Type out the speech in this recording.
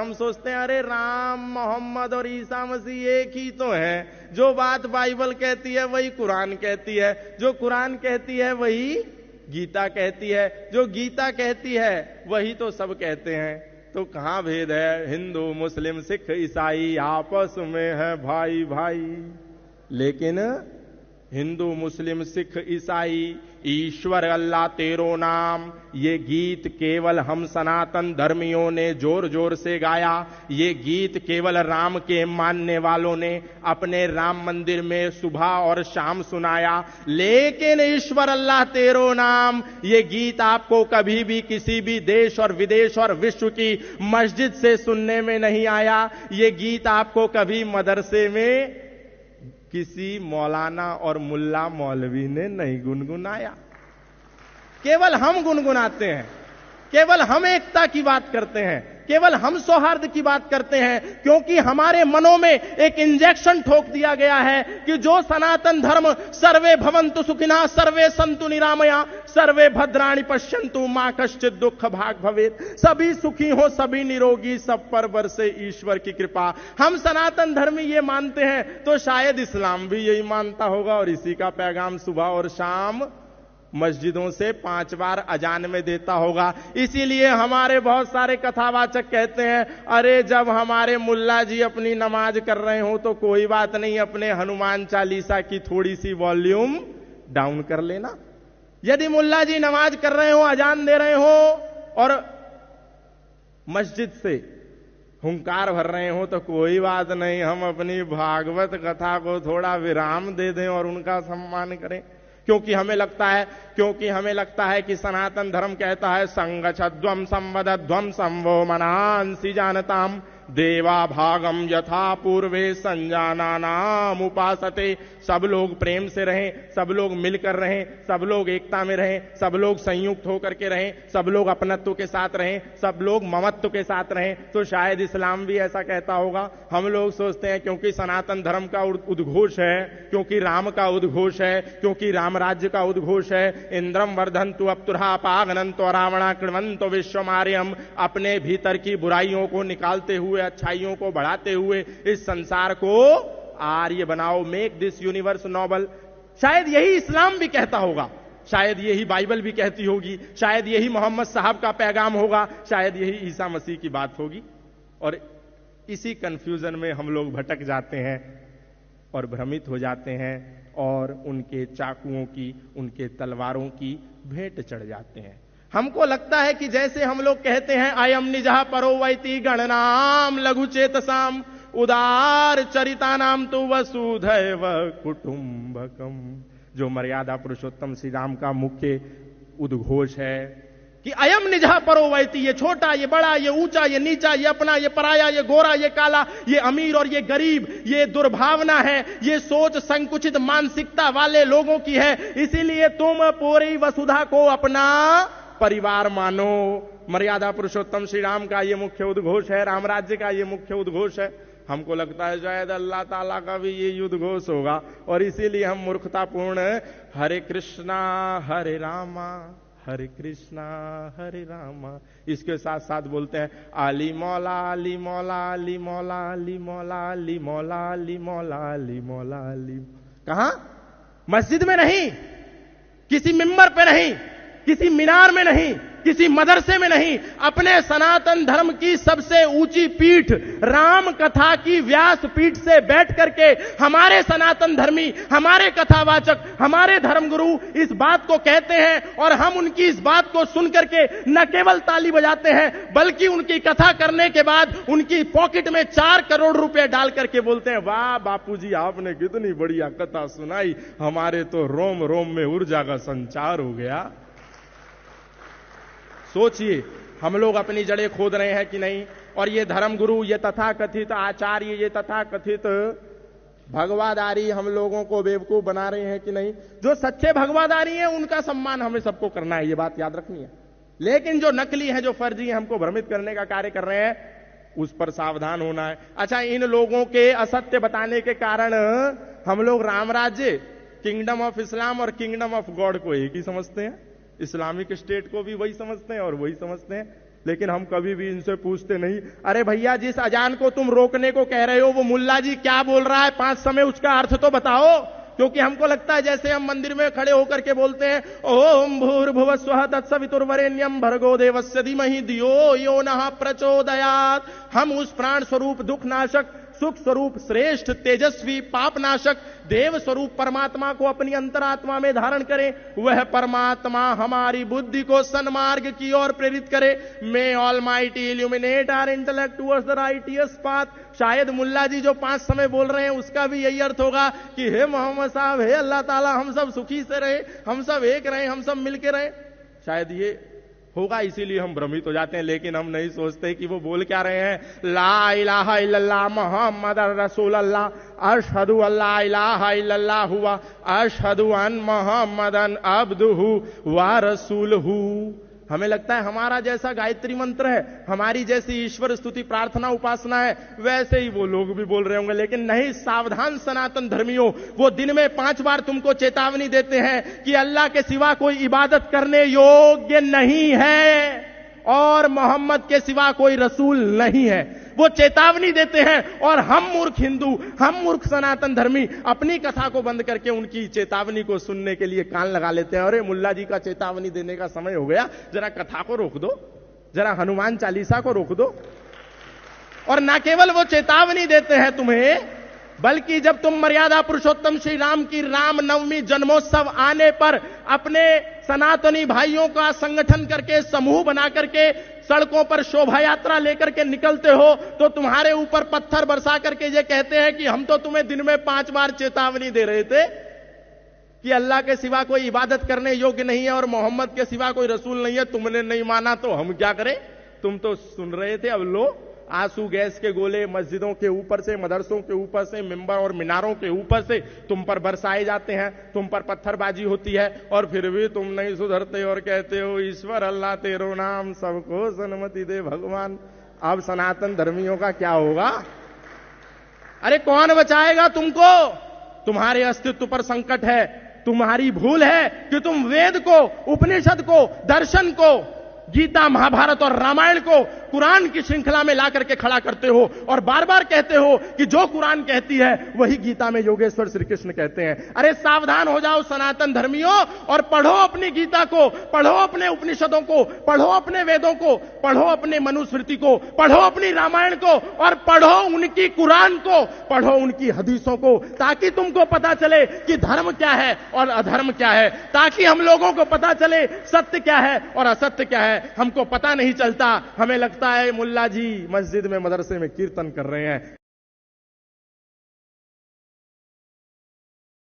हम सोचते हैं अरे राम मोहम्मद और ईसा मसीह एक ही तो हैं, जो बात बाइबल कहती है वही कुरान कहती है, जो कुरान कहती है वही गीता कहती है, जो गीता कहती है वही तो सब कहते हैं। तो कहां भेद है? हिंदू मुस्लिम सिख ईसाई आपस में है भाई भाई। लेकिन हिंदू मुस्लिम सिख ईसाई ईश्वर अल्लाह तेरो नाम, ये गीत केवल हम सनातन धर्मियों ने जोर जोर से गाया। ये गीत केवल राम के मानने वालों ने अपने राम मंदिर में सुबह और शाम सुनाया। लेकिन ईश्वर अल्लाह तेरो नाम, ये गीत आपको कभी भी किसी भी देश और विदेश और विश्व की मस्जिद से सुनने में नहीं आया। ये गीत आपको कभी मदरसे में किसी मौलाना और मुल्ला मौलवी ने नहीं गुनगुनाया। केवल हम गुनगुनाते हैं, केवल हम एकता की बात करते हैं, केवल हम सौहार्द की बात करते हैं, क्योंकि हमारे मनों में एक इंजेक्शन ठोक दिया गया है कि जो सनातन धर्म सर्वे भवन्तु सुखिनः सर्वे सन्तु निरामया सर्वे भद्राणि पश्यन्तु मां कश्चित् दुःख भाग भवेत्, सभी सुखी हो सभी निरोगी सब पर बरसे ईश्वर की कृपा। हम सनातन धर्मी ये मानते हैं, तो शायद इस्लाम भी यही मानता होगा और इसी का पैगाम सुबह और शाम मस्जिदों से 5 बार अजान में देता होगा। इसीलिए हमारे बहुत सारे कथावाचक कहते हैं अरे जब हमारे मुल्ला जी अपनी नमाज कर रहे हो तो कोई बात नहीं, अपने हनुमान चालीसा की थोड़ी सी वॉल्यूम डाउन कर लेना। यदि मुल्ला जी नमाज कर रहे हो, अजान दे रहे हो और मस्जिद से हुंकार भर रहे हो तो कोई बात नहीं, हम अपनी भागवत कथा को थोड़ा विराम दे दें और उनका सम्मान करें। क्योंकि हमें लगता है कि सनातन धर्म कहता है संगच्छध्वम संवदध्वम संवो मनांसि जानताम देवा भागम यथा पूर्वे संजानानाम उपासते। सब लोग प्रेम से रहें, सब लोग मिलकर रहें, सब लोग एकता में रहें, सब लोग संयुक्त होकर के रहें, सब लोग अपनत्व के साथ रहें, सब लोग ममत्व के साथ रहें। तो शायद इस्लाम भी ऐसा कहता होगा। हम लोग सोचते हैं क्योंकि सनातन धर्म का उद्घोष है, क्योंकि राम का उद्घोष है, क्योंकि राम राज्य का उद्घोष है, इंद्रम वर्धन्तु अप्तुरहा पागनन्तो रावणा कृण्वन्तो विश्वमार्यम, अपने भीतर की बुराइयों को निकालते हुए अच्छाइयों को बढ़ाते हुए इस संसार को आर्य बनाओ, मेक दिस यूनिवर्स नोबल। शायद यही इस्लाम भी कहता होगा, शायद यही बाइबल भी कहती होगी, शायद यही मोहम्मद साहब का पैगाम होगा, शायद यही ईसा मसीह की बात होगी। और इसी कंफ्यूजन में हम लोग भटक जाते हैं और भ्रमित हो जाते हैं और उनके चाकुओं की, उनके तलवारों की भेंट चढ़ जाते हैं। हमको लगता है कि जैसे हम लोग कहते हैं अयम निजः परो वैति गणनाम लघु चेतसाम उदार चरिता नाम तो वसुधैव कुटुंबकम, जो मर्यादा पुरुषोत्तम श्री राम का मुख्य उद्घोष है कि अयम निजः परो वैति, ये छोटा, ये बड़ा, ये ऊंचा, ये नीचा, ये अपना, ये पराया, ये गोरा, ये काला, ये अमीर और ये गरीब, ये दुर्भावना है, ये सोच संकुचित मानसिकता वाले लोगों की है। इसीलिए तुम पूरी वसुधा को अपना परिवार मानो। मर्यादा पुरुषोत्तम श्री राम का ये मुख्य उद्घोष है, राम राज्य का ये मुख्य उद्घोष है। हमको लगता है शायद अल्लाह ताला का भी ये उद्घोष होगा और इसीलिए हम मूर्खतापूर्ण हरे कृष्णा हरे रामा हरे कृष्णा हरे रामा इसके साथ साथ बोलते हैं अली मौला अली मौला अली मौला अली मौला अली मौला अली मौला अली मौला अली। कहां? मस्जिद में नहीं, किसी मिंबर पे नहीं, किसी मीनार में नहीं, किसी मदरसे में नहीं, अपने सनातन धर्म की सबसे ऊंची पीठ राम कथा की व्यास पीठ से बैठ करके हमारे सनातन धर्मी, हमारे कथावाचक, हमारे धर्मगुरु इस बात को कहते हैं और हम उनकी इस बात को सुन करके न केवल ताली बजाते हैं बल्कि उनकी कथा करने के बाद उनकी पॉकेट में 4 करोड़ रुपए डाल करके बोलते हैं वाह बापूजी आपने कितनी बढ़िया कथा सुनाई, हमारे तो रोम रोम में ऊर्जा का संचार हो गया। सोचिए हम लोग अपनी जड़ें खोद रहे हैं कि नहीं। और ये धर्मगुरु, ये तथाकथित आचार्य, ये तथाकथित भगवादारी हम लोगों को बेवकूफ बना रहे हैं कि नहीं। जो सच्चे भगवादारी हैं उनका सम्मान हमें सबको करना है, ये बात याद रखनी है। लेकिन जो नकली है, जो फर्जी है, हमको भ्रमित करने का कार्य कर रहे हैं, उस पर सावधान होना है। अच्छा, इन लोगों के असत्य बताने के कारण हम लोग राम राज्य, किंगडम ऑफ इस्लाम और किंगडम ऑफ गॉड को एक ही समझते हैं, इस्लामिक स्टेट को भी वही समझते हैं और वही समझते हैं। लेकिन हम कभी भी इनसे पूछते नहीं, अरे भैया जिस अजान को तुम रोकने को कह रहे हो वो मुल्ला जी क्या बोल रहा है 5 समय, उसका अर्थ तो बताओ। क्योंकि हमको लगता है जैसे हम मंदिर में खड़े होकर के बोलते हैं ओम भूर्भुवः स्वः तत्सवितुर्वरेण्यं भर्गो देवस्य धीमहि धियो यो नः प्रचोदयात्, हम उस प्राण स्वरूप दुख नाशक सुख स्वरूप श्रेष्ठ तेजस्वी पाप नाशक देव स्वरूप परमात्मा को अपनी अंतरात्मा में धारण करें। वह परमात्मा हमारी बुद्धि को सन्मार्ग की ओर प्रेरित करे। May almighty illuminate our intellect towards the righteous path. शायद मुल्ला जी जो 5 समय बोल रहे हैं उसका भी यही अर्थ होगा कि हे मोहम्मद साहब, हे अल्लाह ताला, हम सब सुखी से रहे, हम सब एक रहे, हम सब मिलके रहे। शायद ये होगा, इसीलिए हम भ्रमित हो जाते हैं। लेकिन हम नहीं सोचते कि वो बोल क्या रहे हैं। ला इलाहा इल्लल्लाह मुहम्मदुर रसूलुल्लाह, अशहदु अल्ला इलाहा इल्लल्लाह हुआ, अशहदु अन मुहम्मदन अब्दुहु व रसूलुहु। हमें लगता है हमारा जैसा गायत्री मंत्र है, हमारी जैसी ईश्वर स्तुति प्रार्थना उपासना है, वैसे ही वो लोग भी बोल रहे होंगे। लेकिन नहीं, सावधान सनातन धर्मियों, वो दिन में 5 बार तुमको चेतावनी देते हैं कि अल्लाह के सिवा कोई इबादत करने योग्य नहीं है और मोहम्मद के सिवा कोई रसूल नहीं है। वो चेतावनी देते हैं और हम मूर्ख हिंदू, हम मूर्ख सनातन धर्मी अपनी कथा को बंद करके उनकी चेतावनी को सुनने के लिए कान लगा लेते हैं। अरे मुल्ला जी का चेतावनी देने का समय हो गया, जरा कथा को रोक दो, जरा हनुमान चालीसा को रोक दो। और ना केवल वो चेतावनी देते हैं तुम्हें, बल्कि जब तुम मर्यादा पुरुषोत्तम श्री राम की रामनवमी जन्मोत्सव आने पर अपने सनातनी भाइयों का संगठन करके समूह बना करके सड़कों पर शोभा यात्रा लेकर के निकलते हो, तो तुम्हारे ऊपर पत्थर बरसा करके ये कहते हैं कि हम तो तुम्हें दिन में 5 बार चेतावनी दे रहे थे कि अल्लाह के सिवा कोई इबादत करने योग्य नहीं है और मोहम्मद के सिवा कोई रसूल नहीं है। तुमने नहीं माना तो हम क्या करें? तुम तो सुन रहे थे। अब लो आंसू गैस के गोले मस्जिदों के ऊपर से, मदरसों के ऊपर से, मिंबर और मीनारों के ऊपर से तुम पर बरसाए जाते हैं, तुम पर पत्थरबाजी होती है और फिर भी तुम नहीं सुधरते और कहते हो ईश्वर अल्लाह तेरो नाम सबको सन्मति दे भगवान। अब सनातन धर्मियों का क्या होगा? अरे कौन बचाएगा तुमको? तुम्हारे अस्तित्व पर संकट है। तुम्हारी भूल है कि तुम वेद को, उपनिषद को, दर्शन को, गीता, महाभारत और रामायण को कुरान की श्रृंखला में ला करके खड़ा करते हो और बार बार कहते हो कि जो कुरान कहती है वही गीता में योगेश्वर श्री कृष्ण कहते हैं। अरे सावधान हो जाओ सनातन धर्मियों और पढ़ो अपनी गीता को, पढ़ो अपने उपनिषदों को, पढ़ो अपने वेदों को, पढ़ो अपने मनुस्मृति को, पढ़ो अपनी रामायण को और पढ़ो उनकी कुरान को, पढ़ो उनकी हदीसों को, ताकि तुमको पता चले कि धर्म क्या है और अधर्म क्या है, ताकि हम लोगों को पता चले सत्य क्या है और असत्य क्या है। हमको पता नहीं चलता, हमें लगता है मुल्ला जी मस्जिद में, मदरसे में कीर्तन कर रहे हैं।